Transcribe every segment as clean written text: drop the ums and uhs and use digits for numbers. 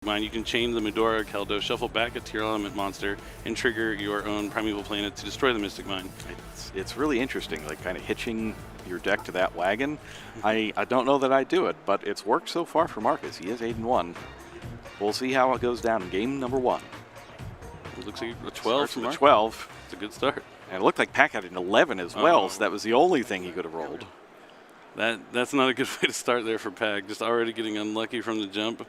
Mine, you can chain the Midora Keldo, shuffle back a tier element monster, and trigger your own Primeval Planet to destroy the Mystic Mine. It's really interesting, like kind of hitching your deck to that wagon. I don't know that I'd do it, but it's worked so far for Marcus. He is 8-1. We'll see how it goes down in game number 1. It looks like a 12 from 12. It's a good start. And it looked like Pak had an 11 as well, so that was the only thing he could have rolled. That's not a good way to start there for Pak. Just already getting unlucky from the jump.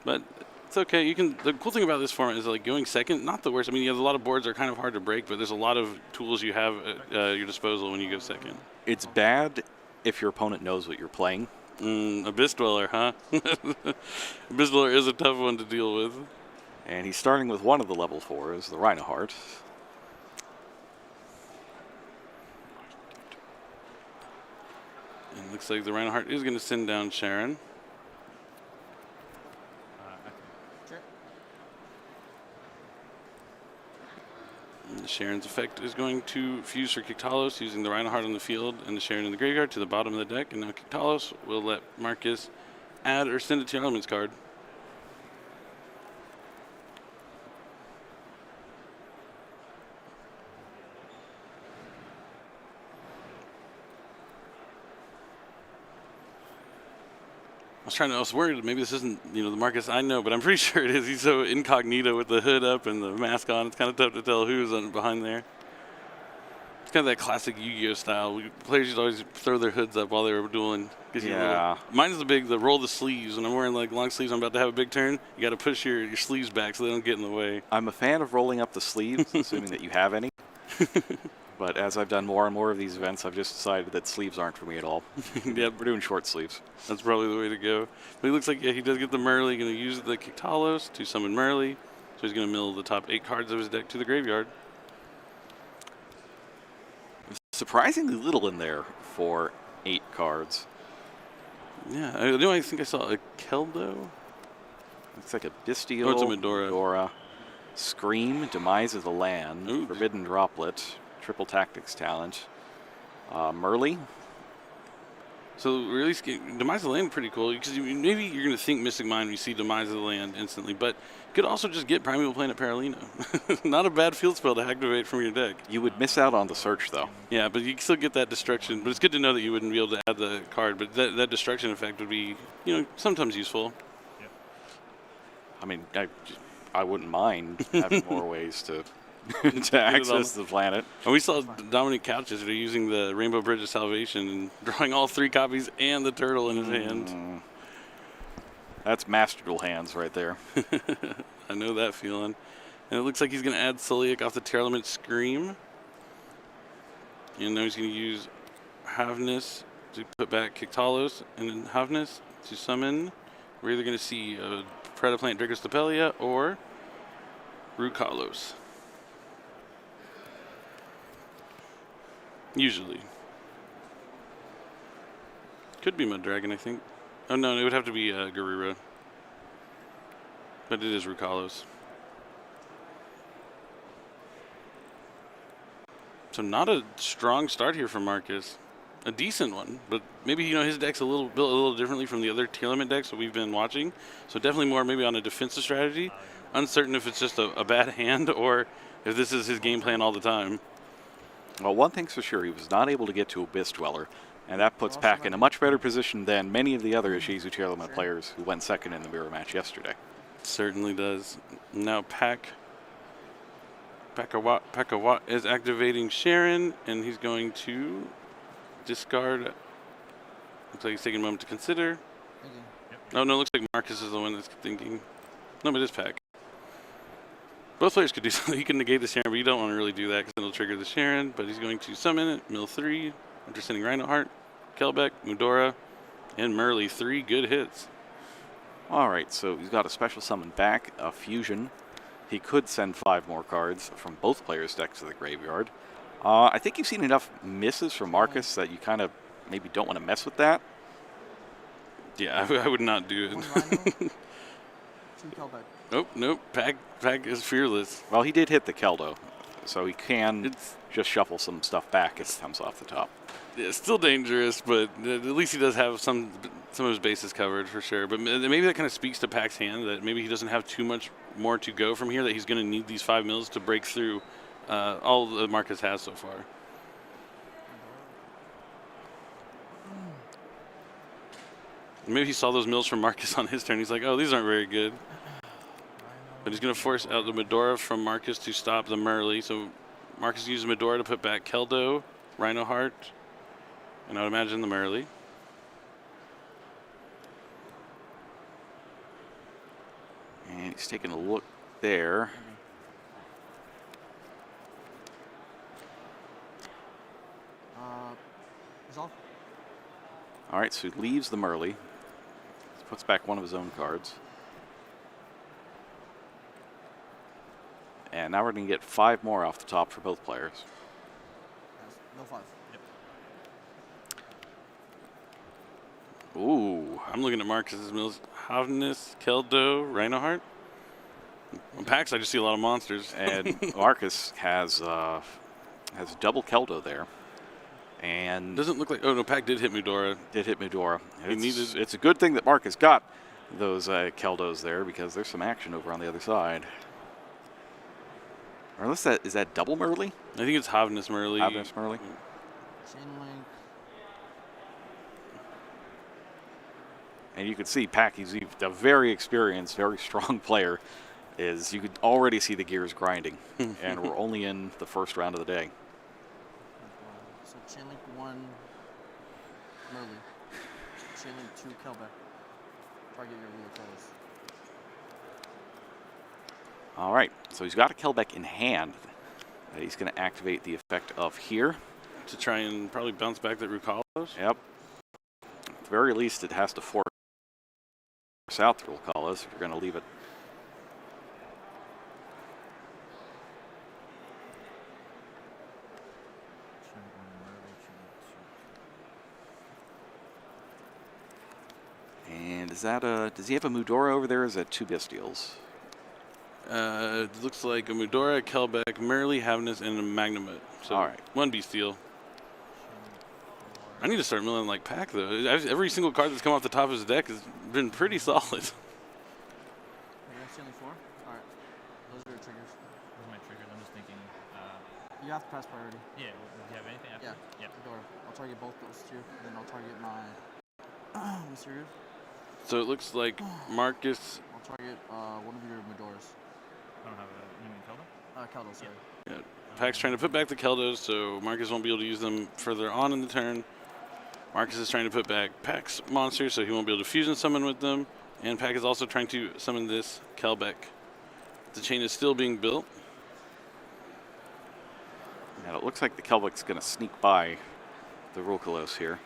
But it's okay. The cool thing about this format is like going second, not the worst. I mean, a lot of boards are kind of hard to break, but there's a lot of tools you have at your disposal when you go second. It's bad if your opponent knows what you're playing. Abyss Dweller, huh? Abyss Dweller is a tough one to deal with. And he's starting with one of the level 4s, the Rhinoheart. And looks like the Rhinoheart is going to send down Sharon. And Sharon's effect is going to fuse for Kiktalos using the Rhinoheart on the field and the Sharon in the graveyard to the bottom of the deck. And now Kiktalos will let Marcus add or send a Tier Elements card. I was worried maybe this isn't, the Marcus I know, but I'm pretty sure it is. He's so incognito with the hood up and the mask on. It's kind of tough to tell who's behind there. It's kind of that classic Yu-Gi-Oh style. Players used to always throw their hoods up while they were dueling. Yeah. Mine is the roll the sleeves. When I'm wearing like long sleeves, I'm about to have a big turn. You got to push your sleeves back so they don't get in the way. I'm a fan of rolling up the sleeves, assuming that you have any. But as I've done more and more of these events, I've just decided that sleeves aren't for me at all. Yeah, we're doing short sleeves. That's probably the way to go. But he looks like, he does get the Merly. Going to use the Kiktalos to summon Merly. So he's going to mill the top 8 cards of his deck to the graveyard. Surprisingly little in there for 8 cards. Yeah, I think I saw a Keldo. Looks like a Bestial, Oh, it's a Midora. Scream, Demise of the Land, Ooh. Forbidden Droplet, Triple Tactics Talent, Merly. So release Demise of the Land pretty cool because maybe you're going to think Mystic Mine when you see Demise of the Land instantly, but you could also just get Primeval Planet Paralino. Not a bad field spell to activate from your deck. You would miss out on the search though. Yeah, but you can still get that destruction. But it's good to know that you wouldn't be able to add the card, but that destruction effect would be, sometimes useful. Yep. I mean, I wouldn't mind having more ways to access the planet. And we saw Dominic Couch yesterday using the Rainbow Bridge of Salvation and drawing all 3 copies and the turtle in his hand. That's Master Duel hands right there. I know that feeling. And it looks like he's going to add Celiac off the Tier Element Scream. And now he's going to use Havness to put back Kiktalos and then Havness to summon. We're either going to see Predaplant Dracostopelia or Rukalos. Usually. Could be Mud Dragon, I think. Oh, no, it would have to be Garura. But it is Rukalos. So not a strong start here for Marcus. A decent one, but maybe, his deck's built a little differently from the other Tier Element decks that we've been watching. So definitely more maybe on a defensive strategy. Uncertain if it's just a bad hand or if this is his game plan all the time. Well, one thing's for sure, he was not able to get to Abyss Dweller, and that puts Pak in a much better position than many of the other Ishizu Tier Element players who went second in the mirror match yesterday. Certainly does. Now Pakawat is activating Sharon, and he's going to discard. Looks like he's taking a moment to consider. Oh, no, looks like Marcus is the one that's thinking. No, but it is Pak. Both players could do something. He can negate the Sharon, but you don't want to really do that because it'll trigger the Sharon. But he's going to summon it, mill 3, after sending Rhinoheart, Kelbeck, Mudora, and Merly. 3 good hits. All right, so he's got a special summon back, a fusion. He could send 5 more cards from both players' decks to the graveyard. I think you've seen enough misses from Marcus that you kind of maybe don't want to mess with that. Yeah, I would not do it. Oh, nope. Pak is fearless. Well, he did hit the Keldo. so he can just shuffle some stuff back if it comes off the top. It's still dangerous, but at least he does have some of his bases covered for sure. But maybe that kind of speaks to Pak's hand, that maybe he doesn't have too much more to go from here, that he's going to need these 5 mills to break through all that Marcus has so far. Maybe he saw those mills from Marcus on his turn. He's like, oh, these aren't very good. But he's going to force out the Medora from Marcus to stop the Merly. So Marcus uses Medora to put back Keldo, Rhino Heart, and I would imagine the Merly. And he's taking a look there. All right, so he leaves the Merly. Puts back one of his own cards. And now we're going to get 5 more off the top for both players. No 5. Yep. Ooh, I'm looking at Marcus's mills. Havnus, Keldo, Rhino Heart. On Pax, I just see a lot of monsters. And Marcus has double Keldo there. And doesn't look like. Oh no, Pak did hit Medora. It's a good thing that Marcus got those Keldos there, because there's some action over on the other side. Or unless is that double Merly? I think it's Havnus Merly. Havnus Merly. Chain link. And you can see Pak, he's a very experienced, very strong player. You could already see the gears grinding. And we're only in the first round of the day. So chain link 1 Merly. Chain link 2 Kelbeck. Target your real colors. All right, so he's got a Kelbeck in hand that he's going to activate the effect of here. To try and probably bounce back that Rukalos? Yep. At the very least, it has to force out the Rukalos if you're going to leave it. And is that does he have a Mudora over there, or is that 2 Bestials? It looks like a Mudora, Kelbeck, Merly, Havnus, and a Magnamut. So all right. 1 Bestial. I need to start milling like Pak, though. Every single card that's come off the top of his deck has been pretty solid. That's only 4? All right. Those are your triggers. Those are my triggers. I'm just thinking. You have to pass priority. Yeah. Do you have anything after? Yeah. Medora. I'll target both those 2, and then I'll target my Mysterious. So it looks like Marcus. I'll target one of your Medoras. I don't have you mean Keldo? Keldo, sorry. Yeah. Pak's trying to put back the Keldos, so Marcus won't be able to use them further on in the turn. Marcus is trying to put back Pak's monsters, so he won't be able to fusion summon with them. And Pak is also trying to summon this Kelbeck. The chain is still being built. And it looks like the Kelbeck's going to sneak by the Rukalos here.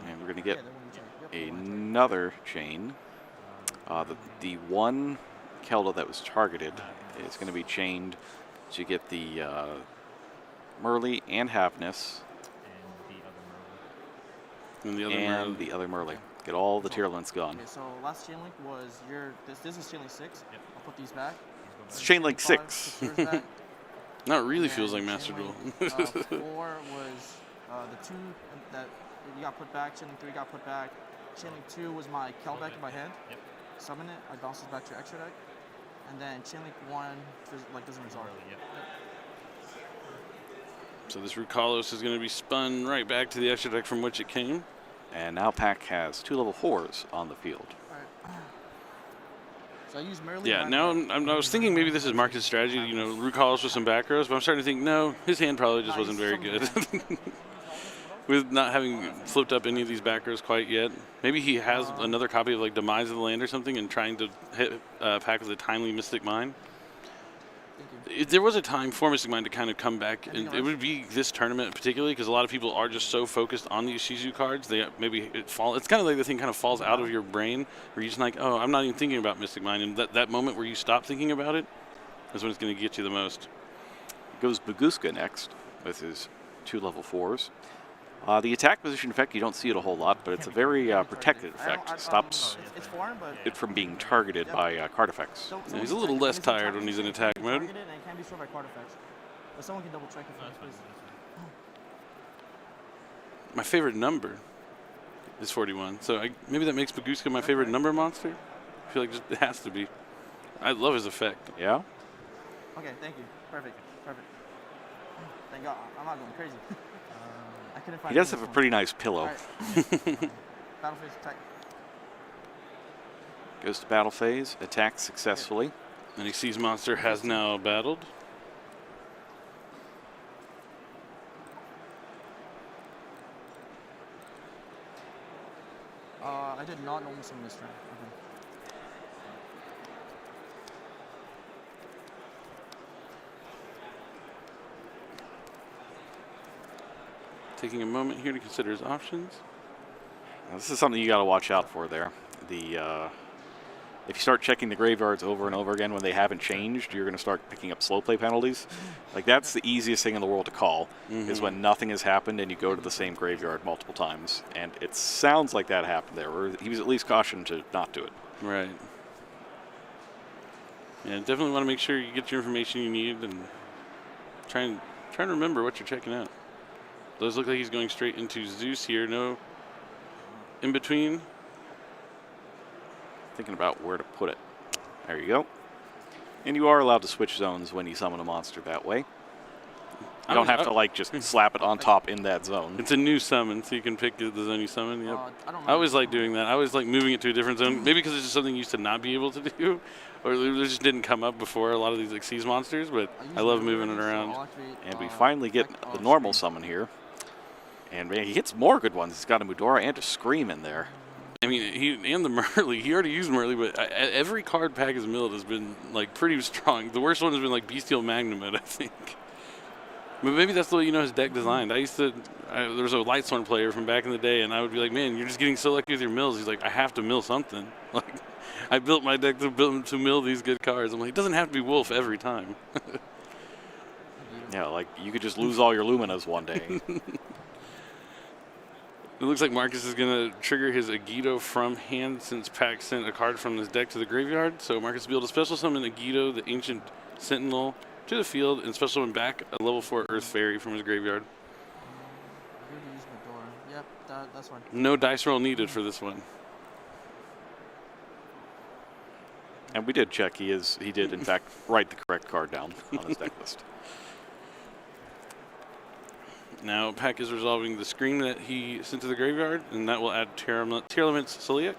And we're going to get another chain. The 1 Keldo that was targeted is going to be chained to get the Merly and Havnus. And the other Merly. Get all the tier links gone. Okay, so last chain link was this is chain link 6. Yep. I'll put these back. It's chain link 6. Not really feels like Master Duel. 4 was the 2 that you got put back. Chain link 3 got put back. Chain link 2 was my Kelbeck in my hand. Yep. Summon it. I bounce it back to your extra deck. And then chain link 1 doesn't resolve. Yep. So this Rukalos is going to be spun right back to the extra deck from which it came. And now Pak has 2 level 4s on the field. All right. So I use Merly. Yeah, now I was thinking maybe this is Marcus' strategy, you know, Rukalos with some back rows, but I'm starting to think, no, his hand probably just wasn't very good. With not having flipped up any of these back rows quite yet. Maybe he has another copy of like Demise of the Land or something and trying to hit Pak with a timely Mystic Mine. There was a time for Mystic Mine to kind of come back, and it would be this tournament particularly because a lot of people are just so focused on these Shizu cards. They it's kind of like the thing kind of falls out of your brain where you're just like, oh, I'm not even thinking about Mystic Mine, and that moment where you stop thinking about it is when it's going to get you the most. Goes Baguska next with his 2 level 4s. The attack position effect, you don't see it a whole lot, but it's a very protected effect. Stops It's foreign, but it from being targeted by card effects. so- Yeah, he's a someone little can less check- tired when he's in attack it can be mode. targeted and it can be stored by card effects. But someone can double check it for us, please. My favorite number is 41. So maybe that makes Baguska my favorite number monster. I feel like it has to be. I love his effect. Yeah? Okay, thank you. Perfect. Thank God. I'm not going crazy. I couldn't find He does it have a on pretty nice pillow. Alright. Battle phase attack. Goes to battle phase, attacks successfully. And he sees monster has now battled. I did not normal summon this turn. Okay. Taking a moment here to consider his options. Now, this is something you got to watch out for there. If you start checking the graveyards over and over again when they haven't changed, you're going to start picking up slow play penalties. Like, that's the easiest thing in the world to call, is when nothing has happened and you go to the same graveyard multiple times. And it sounds like that happened there, or he was at least cautioned to not do it. Right. Yeah, definitely want to make sure you get your information you need and try and remember what you're checking out. Does look like he's going straight into Zeus here. No in between. Thinking about where to put it. There you go. And you are allowed to switch zones when you summon a monster that way. You don't have to, like, just slap it on top in that zone. It's a new summon, so you can pick the zone you summon. Yep. I don't I always like doing that. I always like moving it to a different zone. Maybe because it's just something you used to not be able to do, or it just didn't come up before a lot of these like seas monsters. But I love moving it around. And we finally get the normal summon here. And man, he hits more good ones. He's got a Mudora and a Scream in there. I mean, he and the Merly. He already used Merly, but every card pack is milled has been like pretty strong. The worst one has been like Bestial Magnum, I think. But maybe that's the way his deck designed. There was a Lightsworn player from back in the day, and I would be like, man, you're just getting so lucky with your mills. He's like, I have to mill something. Like, I built my deck to mill these good cards. I'm like, it doesn't have to be Wolf every time. Yeah, like you could just lose all your Luminas one day. It looks like Marcus is going to trigger his Yugioh from hand since Pak sent a card from his deck to the graveyard. So Marcus will be able to special summon Yugioh, the Ancient Sentinel, to the field and special summon back a level 4 Earth Fairy from his graveyard. Yep, that's fine. No dice roll needed for this one. And we did check. He did, in fact, write the correct card down on his deck list. Now Pak is resolving the screen that he sent to the graveyard, and that will add Tearlament's Celiac.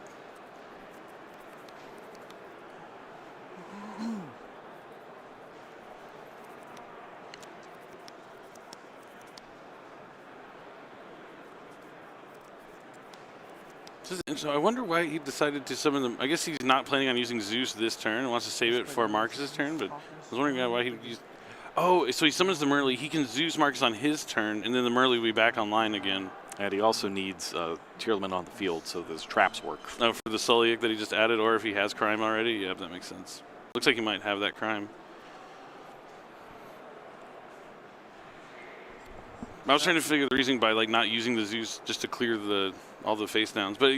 So I wonder why he decided to summon them. I guess he's not planning on using Zeus this turn and wants to save it for Marcus's turn, but I was wondering why he used... Oh, so he summons the Merly. He can Zeus Marcus on his turn, and then the Merly will be back online again. And he also needs Tearlament on the field, so those traps work. Oh, for the Celiac that he just added, or if he has Crime already? Yeah, that makes sense. Looks like he might have that Crime. I was trying to figure the reasoning by like not using the Zeus just to clear all the face downs, but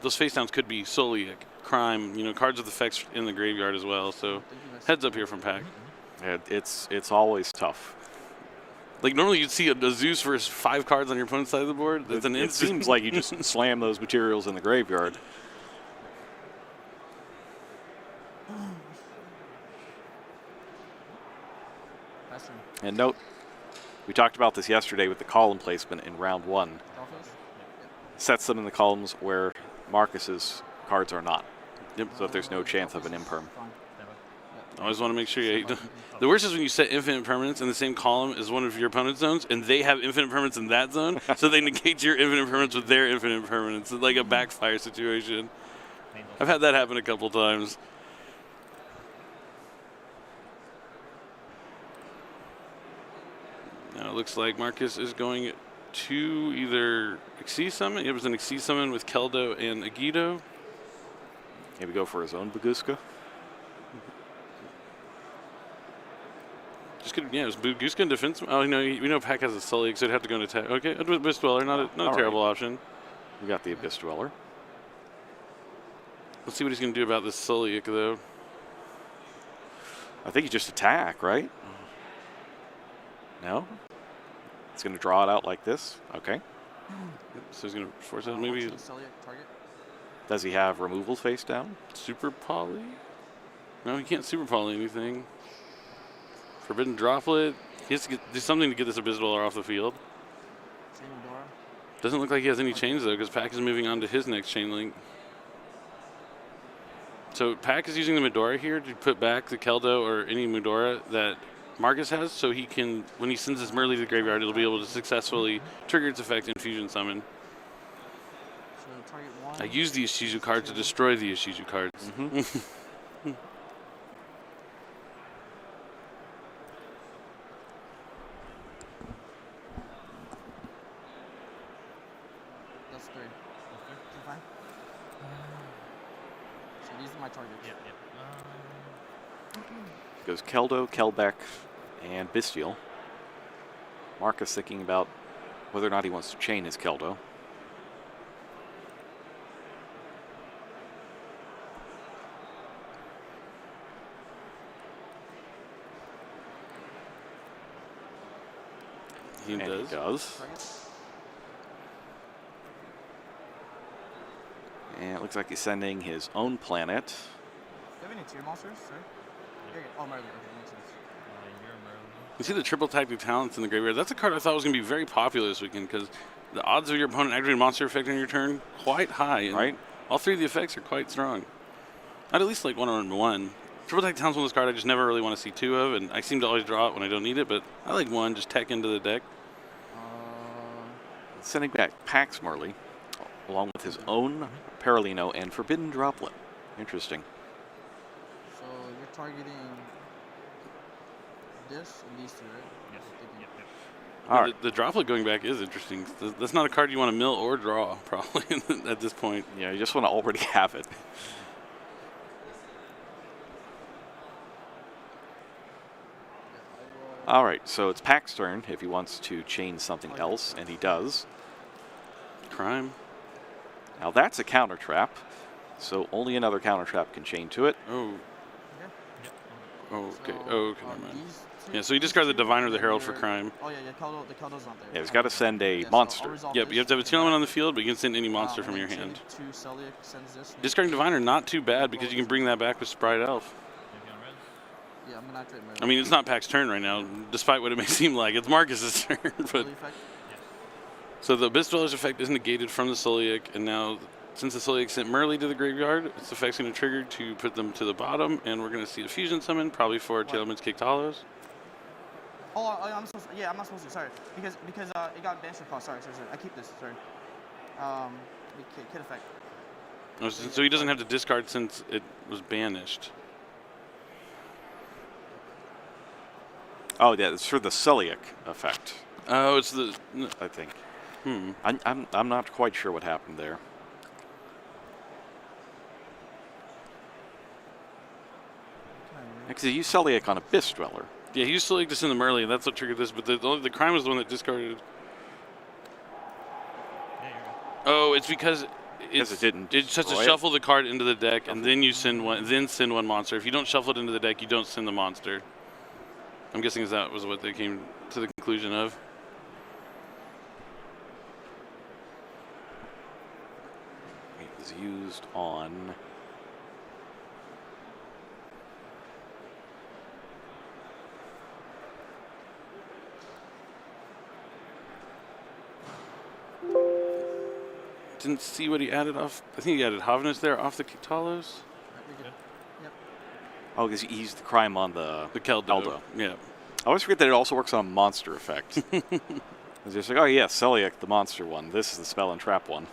those face downs could be Celiac, Crime, cards with effects in the graveyard as well. So heads up here from Pak. Yeah, it's always tough. Like normally you'd see a Zeus versus 5 cards on your opponent's side of the board. That's an It seems like you just slam those materials in the graveyard. And note, we talked about this yesterday with the column placement in round 1. Sets them in the columns where Marcus's cards are not. Yep. So if there's no chance of an imperm. I always want to make sure you... The worst is when you set infinite permanents in the same column as one of your opponent's zones, and they have infinite permanents in that zone, so they negate your infinite permanents with their infinite permanents. It's like a backfire situation. I've had that happen a couple times. Now it looks like Marcus is going to either Xyz summon. It was an Xyz summon with Keldo and Yugioh. Maybe go for his own Baguska. Just gonna, yeah, it was Goose Gun defense. Oh, no, we know Pak has a Sully, so it'd have to go into attack. Okay, Abyss Dweller, not a terrible option. We got the Abyss Dweller. Let's see what he's going to do about this Sully, though. I think you just attack, right? No? It's going to draw it out like this. Okay. So he's going to force it. Maybe. Target. Does he have removal face down? Super Poly? No, he can't Super Poly anything. Forbidden Droplet. He has to do something to get this Abyss Dweller off the field. Doesn't look like he has any chains, though, because Pak is moving on to his next chain link. So Pak is using the Medora here to put back the Keldo or any Medora that Marcus has, so he can, when he sends his Merly to the graveyard, it'll be able to successfully trigger its effect and fusion summon. So target 1. I use the Ishizu card to destroy the Ishizu cards. That's 3. Is that fine? So these are my targets. Yep. Goes Keldo, Kelbeck, and Bestial. Marcus thinking about whether or not he wants to chain his Keldo. He does. Targets. And it looks like he's sending his own planet. Do you have any tier monsters, sir? Here you go. Oh, Merly. Okay, makes sense. You're Merlin. You see the triple tactic talents in the graveyard. That's a card I thought was going to be very popular this weekend because the odds of your opponent activating a monster effect on your turn quite high. And Right. all three of the effects are quite strong. I'd at least like 1-on-1. Triple tactic talents on this card I just never really want to see 2 of, and I seem to always draw it when I don't need it, but I like 1, just tech into the deck. Sending back Pax Merly, along with his own Paralino and Forbidden Droplet. Interesting. So you're targeting this and these 2, right? Yes. Yep. All right. The droplet going back is interesting. That's not a card you want to mill or draw, probably, at this point. Yeah, you just want to already have it. All right, so it's Pax's turn if he wants to chain something else, and he does. Crime. Now that's a counter trap, so only another counter trap can chain to it. Oh. Yep. Oh, okay. So, Oh, okay, never mind. these 2, Yeah, so you these discard the 2, Divine or and the then Herald for your- crime. Oh, yeah, the Keldo's not there. Yeah, he's got to send a Yeah, so I'll monster. resolve Yep, this. you have to have a 2 element on the field, but you can send any monster And from then your hand. chain 2 Celiac sends this. Discarding Diviner, not too bad because you can bring that back with Sprite Elf. Maybe on red. Yeah, I'm gonna activate Merly. I mean, it's not Pak's turn right now, despite what it may seem like. It's Marcus's turn. But Merly effect. so the Abyss Dweller's effect is negated from the Sulliac, and now since the Sulliac sent Merly to the graveyard, its effect's going to trigger to put them to the bottom, and we're going to see a fusion summon, probably for Tailman's Kicked Hollows. Oh, I'm supposed to, yeah, I'm not supposed to. Sorry, because it got banished for cost. Sorry. I keep this. Sorry. Kid effect. Oh, so he doesn't have to discard since it was banished. Oh, yeah, it's for the Celiac effect, Oh, it's the. I think. Hmm. I'm not quite sure what happened there. Because you use Celiac on Abyss Dweller. Yeah, he used to like to send them early, and that's what triggered this. But the crime was the one that discarded. Yeah, you're good. Oh, it's because Because it didn't It's just to destroy it? shuffle the card into the deck, and then you send one. Then send one monster. If you don't shuffle it into the deck, you don't send the monster. I'm guessing that was what they came to the conclusion of. It was used on. Didn't see what he added off. I think he added Havnus there off the Kiktalos. Oh, because he used the crime on the Keldo. Keldo. Yeah. I always forget that it also works on a monster effect. It's just like, oh yeah, Celiac, the monster one. This is the spell and trap one.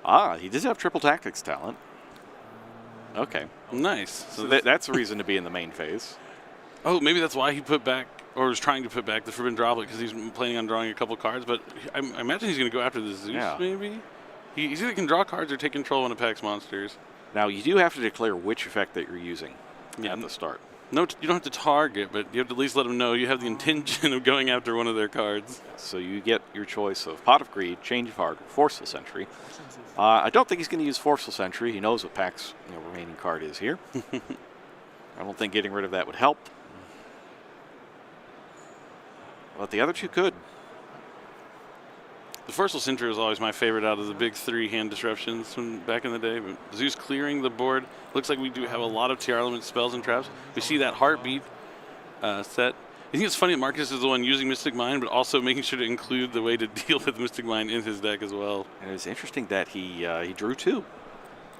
Ah, he does have triple tactics talent. Okay. Nice. So that's a reason to be in the main phase. Oh, maybe that's why he put back, or was trying to put back the Forbidden Droplet, because he's planning on drawing a couple cards. But I imagine he's going to go after the Zeus, Yeah. maybe? He either can draw cards or take control of one of Pak's monsters. Now, you do have to declare which effect that you're using Yeah. at the start. No, you don't have to target, but you have to at least let them know you have the intention of going after one of their cards. So you get your choice of Pot of Greed, Change of Heart, or Forceful Sentry. I shouldn't use- I don't think he's going to use Forceful Sentry. He knows what Pak's remaining card is here. I don't think getting rid of that would help. But the other two could. The Forceful Sentry was always my favorite out of the big 3 hand disruptions from back in the day. But Zeus clearing the board. Looks like we do have a lot of TR element spells and traps. We see that heartbeat set. I think it's funny that Marcus is the one using Mystic Mind, but also making sure to include the way to deal with Mystic Mind in his deck as well. And it's interesting that he drew 2.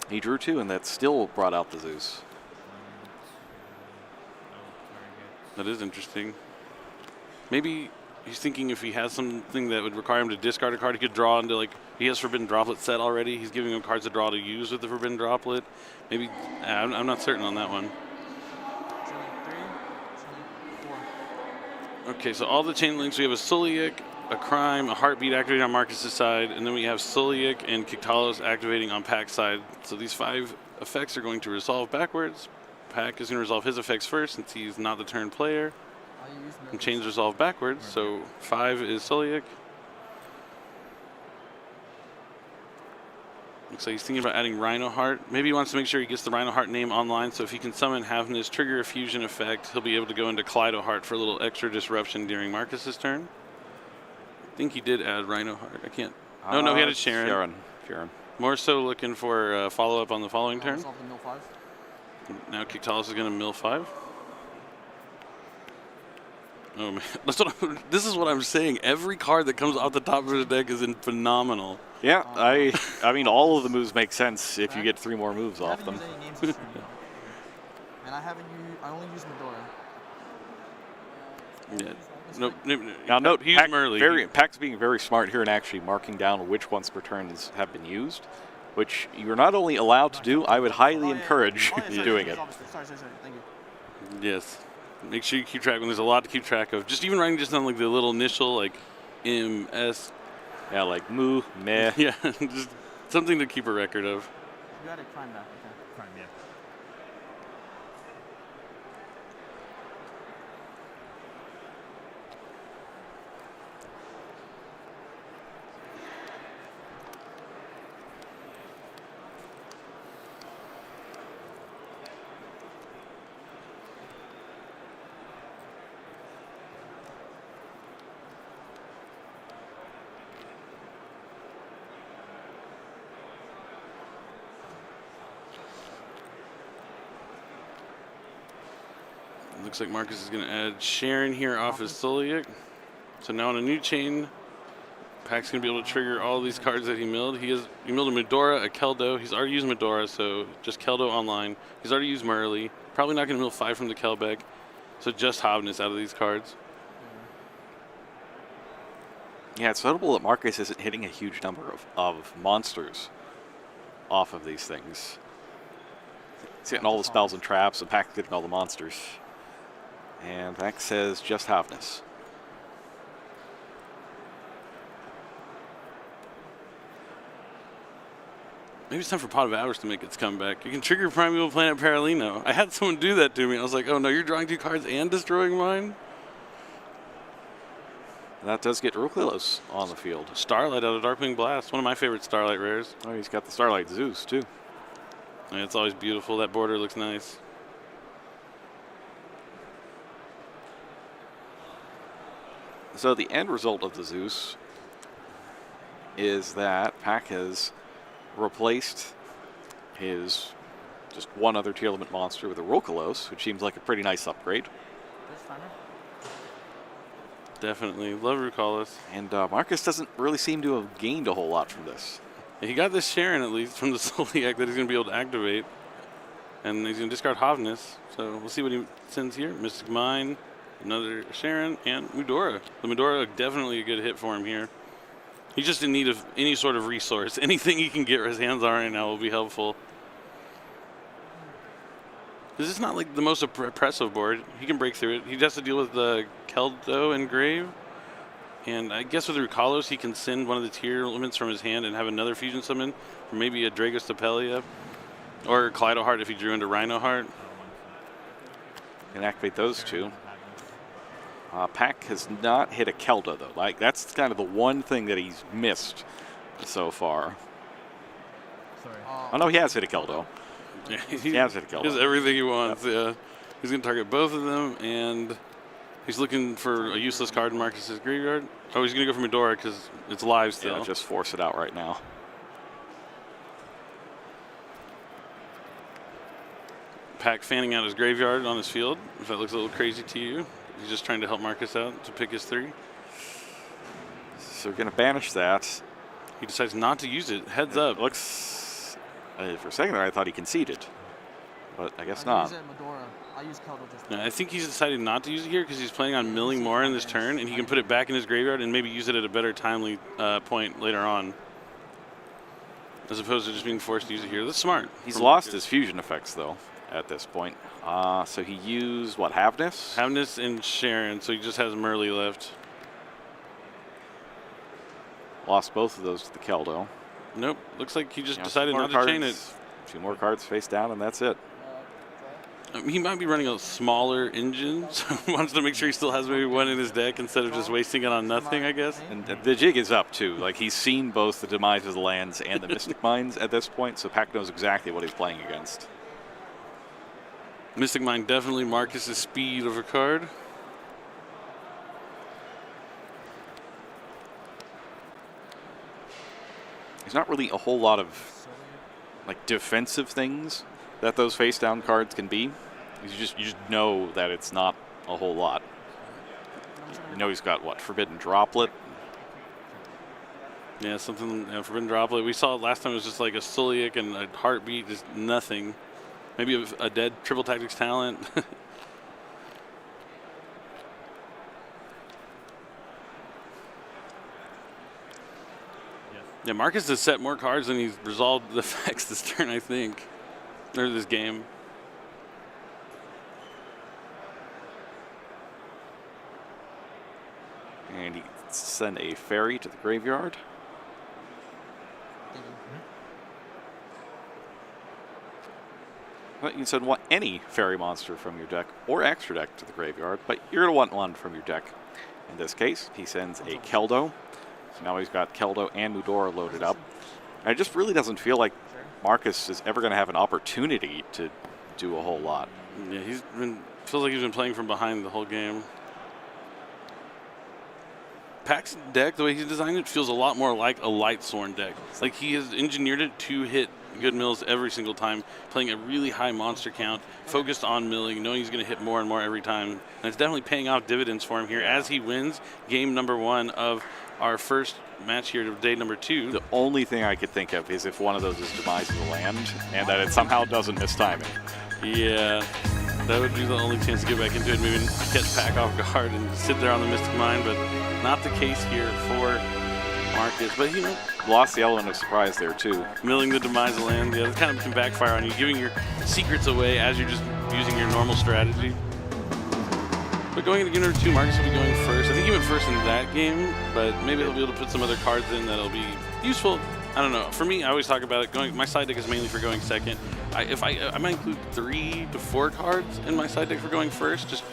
He drew 2, and that still brought out the Zeus. That is interesting. Maybe he's thinking if he has something that would require him to discard a card, he could draw into, like, he has Forbidden Droplet set already. He's giving him cards to draw to use with the Forbidden Droplet. Maybe, I'm not certain on that one. Chain link 3, chain link 4. Okay, so all the chain links, we have a Suliak, a Crime, a Heartbeat activating on Marcus's side, and then we have Suliak and Kiktalos activating on Pak's side. So these 5 effects are going to resolve backwards. Pak is going to resolve his effects first since he's not the turn player. I use And chains resolve backwards, so 5 is Suliak. Looks like he's thinking about adding Rhino Heart. Maybe he wants to make sure he gets the Rhino Heart name online, so if he can summon Havness, trigger a fusion effect, he'll be able to go into Kaleido Heart for a little extra disruption during Marcus's turn. I think he did add Rhino Heart. I can't. Oh, no, he added Sharon. Sharon. More so looking for follow-up on the following turn. Resolve the mill 5. Now Kiktalos is going to mill 5. Oh man, this is what I'm saying. Every card that comes off the top of the deck is phenomenal. Yeah, I mean, all of the moves make sense if you get 3 more moves I off haven't them. used any names this stream, and I only use Medora. Yeah. Nope. Now, note, he's Pak, early. Pak's being very smart here and actually marking down which once per turns have been used, which you're not only allowed to do, I would highly encourage you doing it. Sorry, thank you. Yes. Make sure you keep track when there's a lot to keep track of. Just even writing just on like the little initial like MS. Yeah, like moo, meh. Yeah, just something to keep a record of. You added Crime back, okay. Prime, yeah. Looks like Marcus is going to add Sharon here off his Suliak. So now on a new chain, Pak's going to be able to trigger all these cards that he milled. He milled a Medora, a Keldo. He's already used Medora, so just Keldo online. He's already used Merly. Probably not going to mill 5 from the Kelbeck. So just Havness out of these cards. Yeah, it's notable that Marcus isn't hitting a huge number of monsters off of these things. He's hitting all the spells and traps, and Pak's getting all the monsters. And Pak says just Havness. Maybe it's time for Pot of Hours to make its comeback. You can trigger Primeval Planet Paralino. I had someone do that to me. I was like, oh no, you're drawing 2 cards and destroying mine? That does get real close on the field. Starlight out of Darkwing Blast. One of my favorite Starlight rares. Oh, he's got the Starlight Zeus, too. And it's always beautiful. That border looks nice. So the end result of the Zeus is that Pak has replaced his just one other tier element monster with a Rokalos, which seems like a pretty nice upgrade. This timer? Definitely. Love Rukalis. And Marcus doesn't really seem to have gained a whole lot from this. He got this Sharon at least from the Zodiac that he's going to be able to activate. And he's going to discard Havness. So we'll see what he sends here. Mystic Mine, another Sharon, and Medora. The Medora definitely a good hit for him here. He's just in need of any sort of resource. Anything he can get his hands on right now will be helpful. This is not like the most oppressive board. He can break through it. He has to deal with the Keldo and Grave. And I guess with Rukalos, he can send one of the tier elements from his hand and have another fusion summon, or maybe a Dragos Tapelia. Or Kaleido Heart if he drew into Rhino Heart. Can activate those two. Pak has not hit a Keldo though. Like that's kind of the one thing that he's missed so far. Sorry. Oh no, he has hit a Keldo. Yeah, He has hit a Keldo. He has everything he wants. Yeah, he's gonna target both of them, and he's looking for a useless card in Marcus's graveyard. Oh, he's gonna go for Medora because it's live still. Yeah, just force it out right now. Pak fanning out his graveyard on his field. If that looks a little crazy to you, he's just trying to help Marcus out to pick his 3. So we're gonna banish that. He decides not to use it. Heads up. Looks for a second there I thought he conceded, but I guess I not. use it in Medora. I use Keldo just. I think he's decided not to use it here because he's planning on milling more in this turn, and he can put it back in his graveyard and maybe use it at a better timely point later on, as opposed to just being forced to use it here. That's smart. He's lost his fusion effects though at this point. So he used what, Havness? Havness and Sharon, so he just has Merly left. Lost both of those to the Keldo. Nope. Looks like he just Yeah, decided two more not to chain it. cards- 2 more cards face down, and that's it. He might be running a smaller engine, so he wants to make sure he still has maybe one in his deck instead of just wasting it on nothing, I guess. And the jig is up too. Like he's seen both the demise of the lands and the Mystic Mines at this point, so Pak knows exactly what he's playing against. Mystic Mind definitely Marcus's speed of a card. There's not really a whole lot of like defensive things that those face down cards can be. You just know that it's not a whole lot. You know he's got what, Forbidden Droplet. Yeah, something, Forbidden Droplet. We saw it last time, it was just like a Suliak and a Heartbeat, just nothing. Maybe a dead Triple Tactics talent. Yeah, Marcus has set more cards than he's resolved the effects this turn, I think. Or this game. And he send a fairy to the graveyard. Well, you can send any fairy monster from your deck or extra deck to the graveyard, but you're going to want one from your deck. In this case, he sends a Keldo. So now he's got Keldo and Medora loaded up. And it just really doesn't feel like Marcus is ever going to have an opportunity to do a whole lot. Yeah, feels like he's been playing from behind the whole game. Pak's deck, the way he's designed it, feels a lot more like a Light Sworn deck. Like he has engineered it to hit good mills every single time, playing a really high monster count, focused on milling, knowing he's going to hit more and more every time. And it's definitely paying off dividends for him here as he wins game number 1 of our first match here of day number 2. The only thing I could think of is if one of those is demise of the land and that it somehow doesn't miss timing. Yeah, that would be the only chance to get back into it, maybe catch Pak off guard and sit there on the Mystic Mine, but not the case here for Marcus. But you know, Lost the element of surprise there too. milling the demise of land, yeah, that kind of can backfire on you, giving your secrets away as you're just using your normal strategy. But going into game number 2, Marcus will be going first. I think he went first in that game, but maybe he'll be able to put some other cards in that'll be useful. I don't know. For me, I always talk about it. My side deck is mainly for going second. I might include 3 to 4 cards in my side deck for going first. Just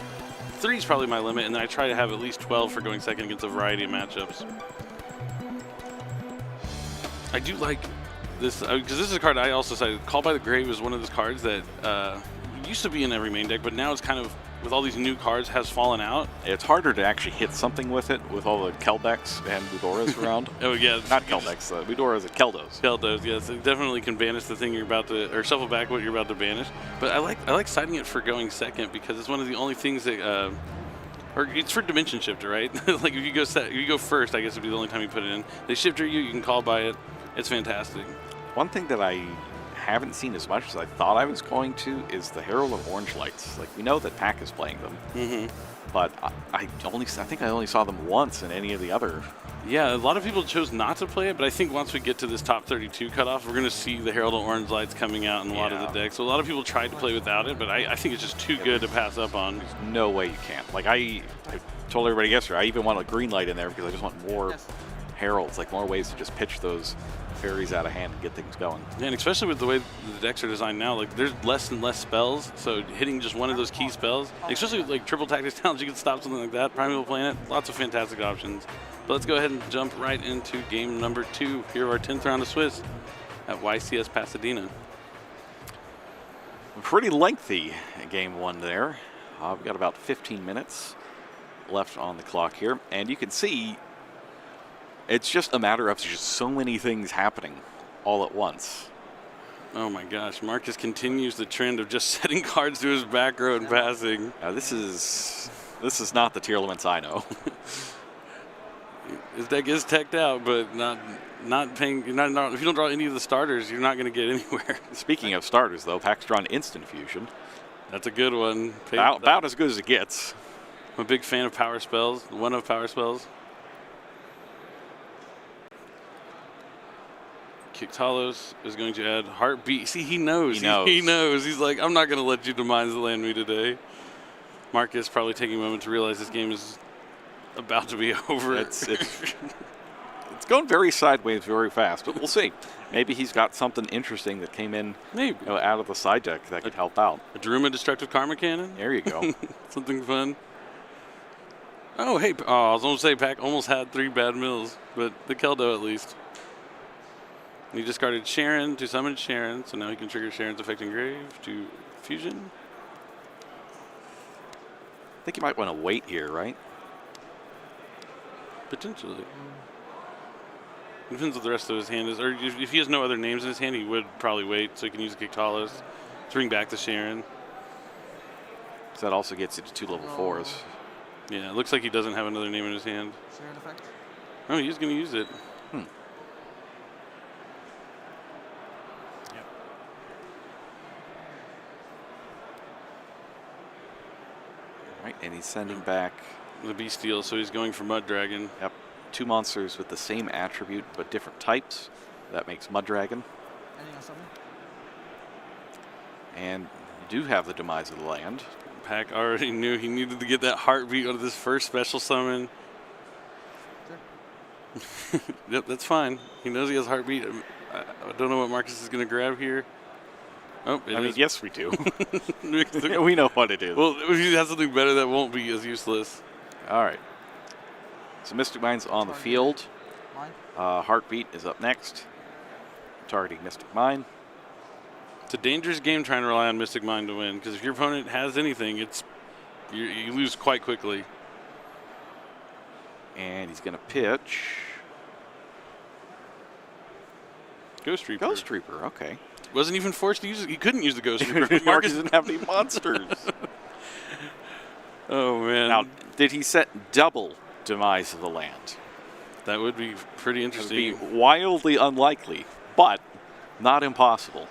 3 is probably my limit, and then I try to have at least 12 for going second against a variety of matchups. I do like this, because this is a card I also decided. Call by the Grave is one of those cards that used to be in every main deck, but now it's kind of, with all these new cards, has fallen out. It's harder to actually hit something with it with all the Kelbecks and Budoras around. Oh yeah, Not Kelbecks, Budoras and Keldos. Keldos, yes, it definitely can banish the thing you're about to, or shuffle back what you're about to banish. But I like siding it for going second because it's one of the only things that, or it's for dimension shifter, right? Like if you go first, I guess would be the only time you put it in. They shifter you can call by it. It's fantastic. One thing that I haven't seen as much as I thought I was going to is the Herald of Orange Lights. Like, we know that Pak is playing them, but I think I only saw them once in any of the other. Yeah, a lot of people chose not to play it, but I think once we get to this top 32 cutoff, we're going to see the Herald of Orange Lights coming out in a lot of the decks. So a lot of people tried to play without it, but I think it's just too good to pass up on. There's no way you can. Like, I told everybody yesterday, I even want a green light in there because I just want more heralds, like more ways to just pitch those fairies out of hand and get things going. Yeah, and especially with the way the decks are designed now, like there's less and less spells, so hitting just one of those key spells, especially with like triple tactics talents, you can stop something like that. Primeval Planet, lots of fantastic options. But let's go ahead and jump right into game number 2 here of our 10th round of Swiss at YCS Pasadena. Pretty lengthy game 1 there. We've got about 15 minutes left on the clock here, and you can see it's just a matter of just so many things happening all at once. Oh my gosh, Marcus continues the trend of just setting cards to his back row and passing. This is not the tier limits I know. His deck is teched out, but not paying. If you don't draw any of the starters, you're not going to get anywhere. Speaking of starters, though, Pack's drawn Instant Fusion. That's a good one. About as good as it gets. I'm a big fan of power spells. One of power spells. Kictalos is going to add Heartbeat. See, he knows. He knows. He's like, I'm not going to let you demise the land me today. Marcus probably taking a moment to realize this game is about to be over. It's going very sideways very fast, but we'll see. Maybe he's got something interesting that came in out of the side deck that could help out. A Daruma Destructive Karma Cannon? There you go. Something fun. Oh, hey. Oh, I was going to say Pack almost had 3 bad mills, but the Keldo at least. And he discarded Sharon to summon Sharon, so now he can trigger Sharon's Affecting Grave to Fusion. I think you might want to wait here, right? Potentially. Depends what the rest of his hand is. Or if he has no other names in his hand, he would probably wait so he can use Kictalos to bring back the Sharon. So that also gets you to 2 level 4s. Yeah, it looks like he doesn't have another name in his hand. Sharon effect? Oh, he's going to use it. Right, and he's sending back the Bestial, so he's going for Mud Dragon. Yep, 2 monsters with the same attribute but different types. That makes Mud Dragon. Anything on something? And you do have the Demise of the Land. Pack already knew he needed to get that Heartbeat out of this first special summon. Sure. Yep, that's fine. He knows he has Heartbeat. I don't know what Marcus is going to grab here. Oh, I mean, yes, we do. Yeah, we know what it is. Well, if he has something better, that won't be as useless. All right. So Mystic Mind's on the field. Heartbeat is up next. Targeting Mystic Mind. It's a dangerous game trying to rely on Mystic Mind to win, because if your opponent has anything, you lose quite quickly. And he's going to pitch Ghost Reaper. Ghost Reaper, okay. Wasn't even forced to use it. He couldn't use the Ghost Reaper. Marcus didn't have any monsters. Oh, man. Now, did he set double Demise of the Land? That would be pretty interesting. It would be wildly unlikely, but not impossible.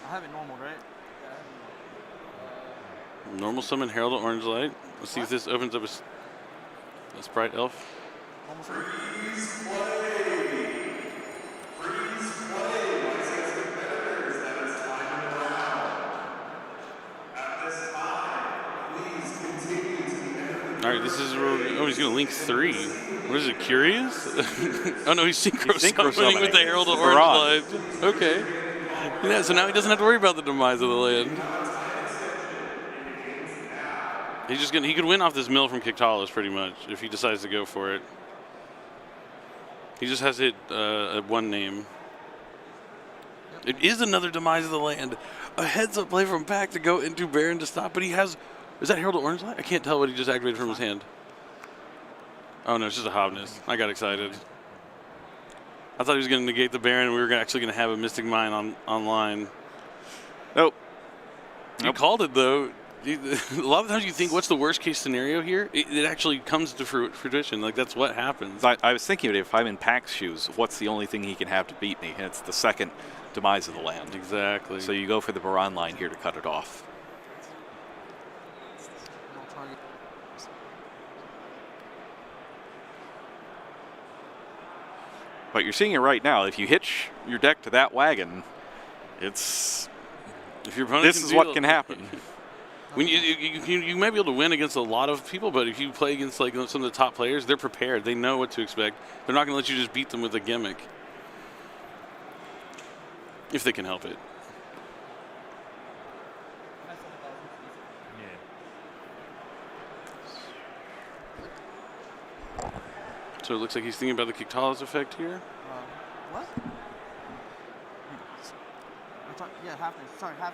I have it normal, right? Normal summon Herald of Orange Light. Let's see if this opens up a Sprite Elf. Normal summon? All right, this is oh, he's gonna link 3. What is it? Curious? Oh no, he's synchro summoning with the Herald of Orange Light. Okay. Yeah, so now he doesn't have to worry about the Demise of the Land. He could win off this mill from Kictalos pretty much if he decides to go for it. He just has to hit 1 name. It is another Demise of the Land. A heads-up play from Pack to go into Baron to stop, but he has... Is that Herald of Orange Light? I can't tell what he just activated from his hand. Oh no, it's just a Hobness. I got excited. I thought he was going to negate the Baron and we were actually going to have a Mystic Mine online. Nope. He called it though. A lot of times you think, what's the worst case scenario here? It actually comes to fruition. Like, that's what happens. I was thinking of it, if I'm in Pack's shoes, what's the only thing he can have to beat me? And it's the second Demise of the Land. Exactly. So you go for the Baron line here to cut it off. But you're seeing it right now. If you hitch your deck to that wagon, it's... If your opponent this is what can happen. When you might be able to win against a lot of people, but if you play against like some of the top players, they're prepared. They know what to expect. They're not going to let you just beat them with a gimmick. If they can help it. So it looks like he's thinking about the Kiktalos effect here. What? Yeah, half. Sorry, half.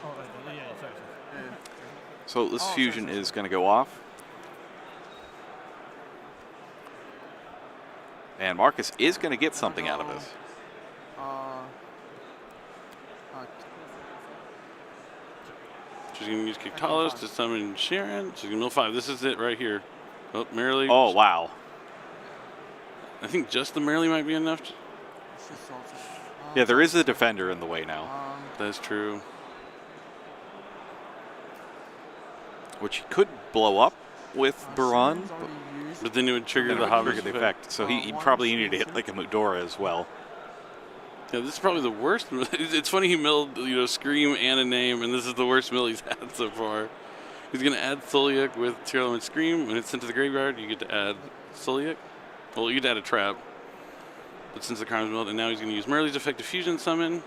Oh, yeah, sorry. Yeah. So this fusion is going to go off. And Marcus is going to get something out of this. She's going to use Kiktalos to summon Sharon. She's going to mill 5. This is it right here. Oh, Merrily. Oh, wow. I think just the Merrily might be enough. Yeah, there is a defender in the way now. That's true. Which he could blow up with Baron, But then it would trigger the trigger Hobbit the effect. So he probably needed to hit like a Mudora as well. Yeah, this is probably the worst. It's funny he milled, Scream and a name, and this is the worst mill he's had so far. He's going to add Soliak with Tearlum and Scream. When it's sent to the graveyard, you get to add Soliak. Well, you get to add a trap. But since the card's milled, and now he's going to use Merrili's effect to fusion summon.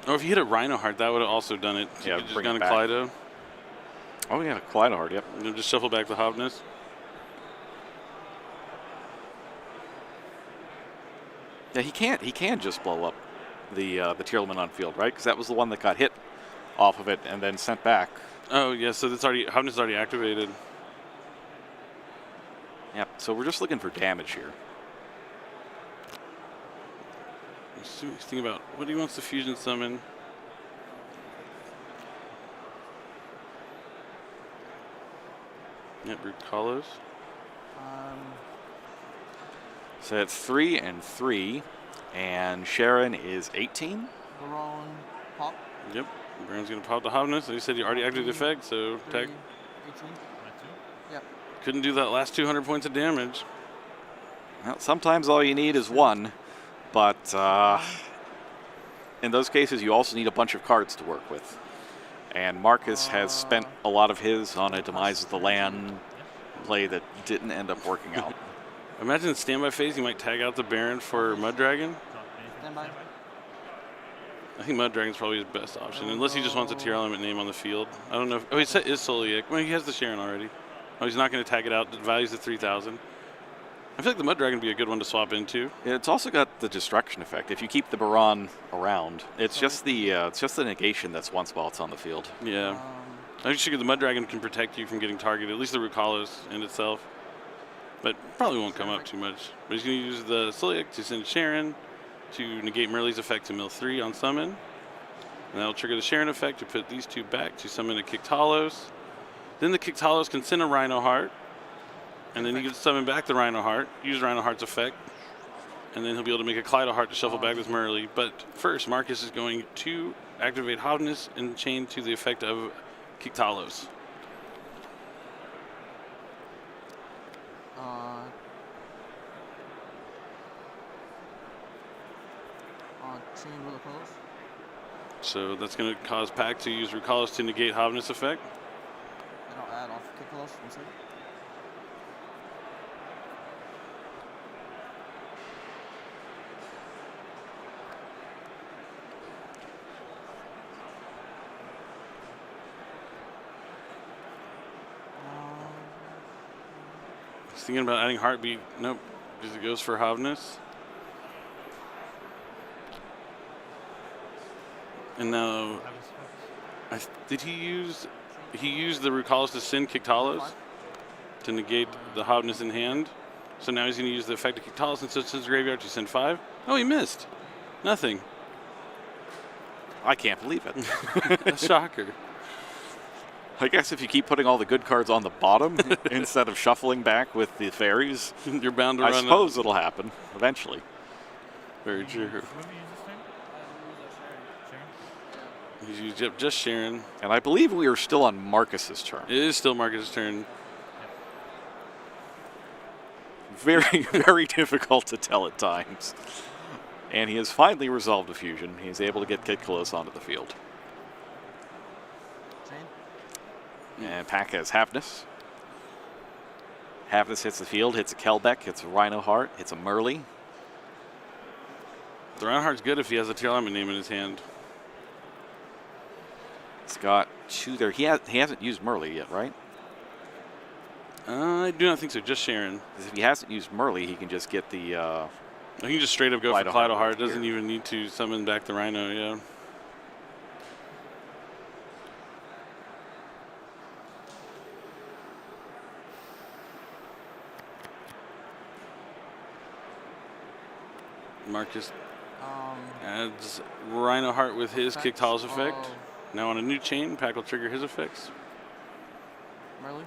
Or if he hit a Rhino Heart, that would have also done it. So Yeah, you could just bring gone it to back. Kleido. Oh, yeah, Kaleidahard, yep. And then just shuffle back the Hobness. Yeah, he can just blow up the Tearlum on field, right? Because that was the one that got hit off of it and then sent back. Oh, yeah, so that's already, Hobness is already activated. Yep, so we're just looking for damage here. Let's see what he's thinking about. What he wants to fusion summon. Yep, Rukalos. So it's 3 and 3, and Sharon is 18. Baron, pop. Yep, Brown's going to pop the Hobness. He said he already activated the effect, so 3, tech 18. Yep. couldn't do that last 200 points of damage. Well, sometimes all you need is one, but in those cases you also need a bunch of cards to work with. And Marcus has spent a lot of his on a Demise of the Land play that didn't end up working out. Imagine in standby phase, he might tag out the Baron for Mud Dragon. Standby. I think Mud Dragon's probably his best option, unless he just wants a tier element name on the field. I don't know. If, he is Soliak. Well, he has the Sharon already. Oh, he's not going to tag it out. The value's at 3,000. I feel like the Mud Dragon would be a good one to swap into. Yeah, it's also got the destruction effect. If you keep the Baron around, it's just the negation that's once while it's on the field. Yeah. I figure the Mud Dragon can protect you from getting targeted, at least the Rukalos in itself. But probably won't come up too much. But he's going to use the Soliak to send Sharon to negate Merrili's effect to mill 3 on summon. And that'll trigger the Sharon effect to put these two back to summon a Kiktalos. Then the Kiktalos can send a Rhino Heart. And then he can summon back the Rhino Heart, use Rhino Heart's effect. And then he'll be able to make a Kleido Heart to shuffle back this Merrily. But first, Marcus is going to activate Hobness and chain to the effect of Kiktalos. Chain Rukalos. So that's going to cause Pack to use Rukalos to negate Hobness effect. And I'll add off Kiktalos instead. He's thinking about adding Heartbeat. Nope, because it goes for Hobness. And now, did he use? He used the Rukalos to send Kiktalos to negate the Hobness in hand. So now he's going to use the effect of Kiktalos and send his graveyard to send 5. Oh, he missed. Nothing. I can't believe it. A shocker. I guess if you keep putting all the good cards on the bottom instead of shuffling back with the fairies, You're bound to I run. suppose it'll happen eventually. Very true. What did you use this time? Sharon? He's used just Sharon. And I believe we are still on Marcus's turn. It is still Marcus' turn. Very, very difficult to tell at times. And he has finally resolved a fusion. He's able to get Kid Close onto the field. Chain. And Pak has Halfness. Halfness hits the field, hits a Kelbeck, hits a Rhino Heart, hits a Merly. The Rhino Heart's good if he has a Tear Element name in his hand. He's got 2 there. He hasn't used Merly yet, right? I do not think so. Just Sharon. 'Cause if he hasn't used Merly, he can just get the... I can just straight up go for Kaleido Kaleido Heart Heart. Doesn't here. even need to summon back the Rhino, yeah. Marcus adds Rhino Heart with his Kick Talos effect. Now on a new chain, Pak will trigger his effects. Merly.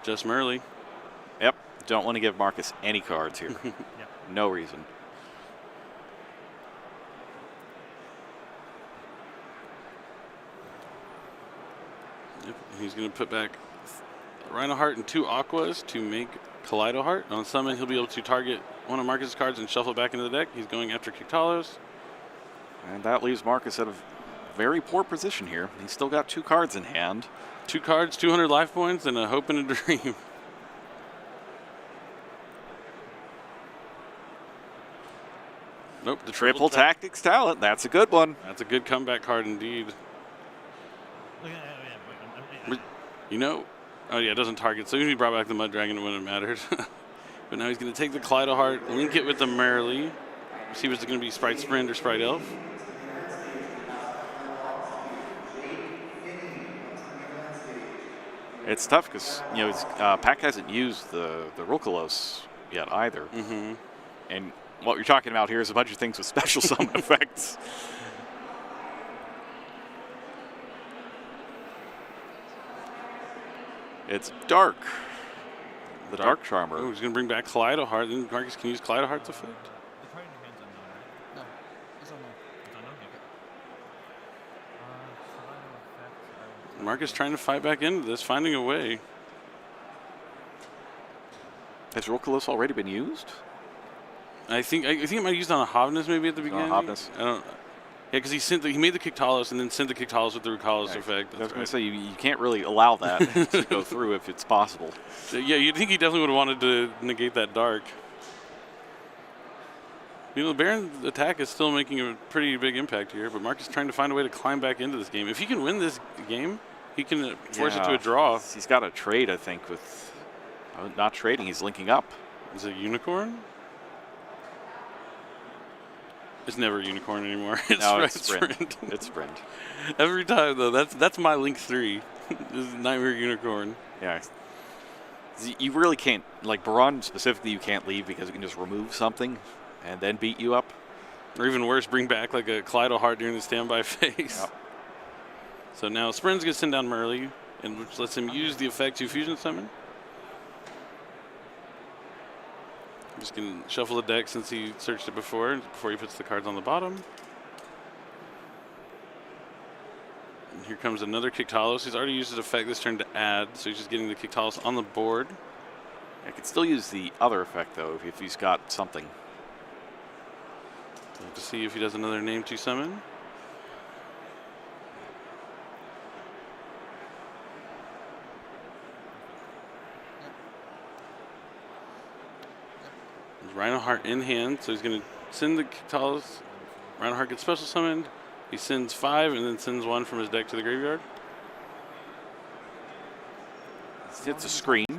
Just Merly. Yep. Don't want to give Marcus any cards here. No reason. Yep. He's going to put back Rhino Heart and 2 Aquas to make Kaleido Heart. On summon, he'll be able to target one of Marcus's cards and shuffle it back into the deck. He's going after Kick Talos. And that leaves Marcus at a very poor position here. He's still got 2 cards in hand. 2 cards, 200 life points, and a hope and a dream. Nope, the Triple Tactics Talent. That's a good one. That's a good comeback card indeed. You know, oh yeah, it doesn't target. So he brought back the Mud Dragon when it mattered. But now he's going to take the Kaleido Heart, link it with the Merly. See what's going to be Sprite Sprint or Sprite Elf. It's tough because, you know, Pak hasn't used the Rokolos yet either. Mm-hmm. And what you're talking about here is a bunch of things with special summon effects. It's Dark. The Dark Charmer. Oh, he's going to bring back Kaleido Heart. Then Marcus can use Kaleido Heart's effect. The card in your hand's unknown, right? No. It's unknown. It's unknown? Okay. Kaleido effect. Marcus trying to fight back into this, finding a way. Has Rokolos already been used? I think it might have used on a Hovness maybe at the beginning. Hovness. I don't. Yeah, because he made the Kick Talos and then sent the Kick Talos with the Rukalos effect. I was That's going right. to say, you can't really allow that to go through if it's possible. Yeah, you'd think he definitely would have wanted to negate that Dark. You know, the Baron's attack is still making a pretty big impact here, but Marcus is trying to find a way to climb back into this game. If he can win this game, he can force it to a draw. He's got a trade, I think, with not trading. He's linking up. Is it Unicorn? It's never Unicorn anymore. It's No, it's Sprint. Sprint. It's Sprint. Every time though, that's my Link 3. This is Nightmare Unicorn. Yeah. You really can't, like Baron specifically, you can't leave because it can just remove something and then beat you up. Or even worse, bring back like a Kaleido Heart during the standby phase. Yep. So now Sprint's going to send down Merly, and which lets him use the effect to fusion summon. I'm just going to shuffle the deck since he searched it before he puts the cards on the bottom. And here comes another Kick Talos. He's already used his effect this turn to add, so he's just getting the Kick Talos on the board. I could still use the other effect, though, if he's got something. We'll have to see if he does another name to summon. Rhino Heart in hand, so he's going to send the Kick Talos. Rhino Heart gets special summoned. He sends 5 and then sends 1 from his deck to the graveyard. It's a screen.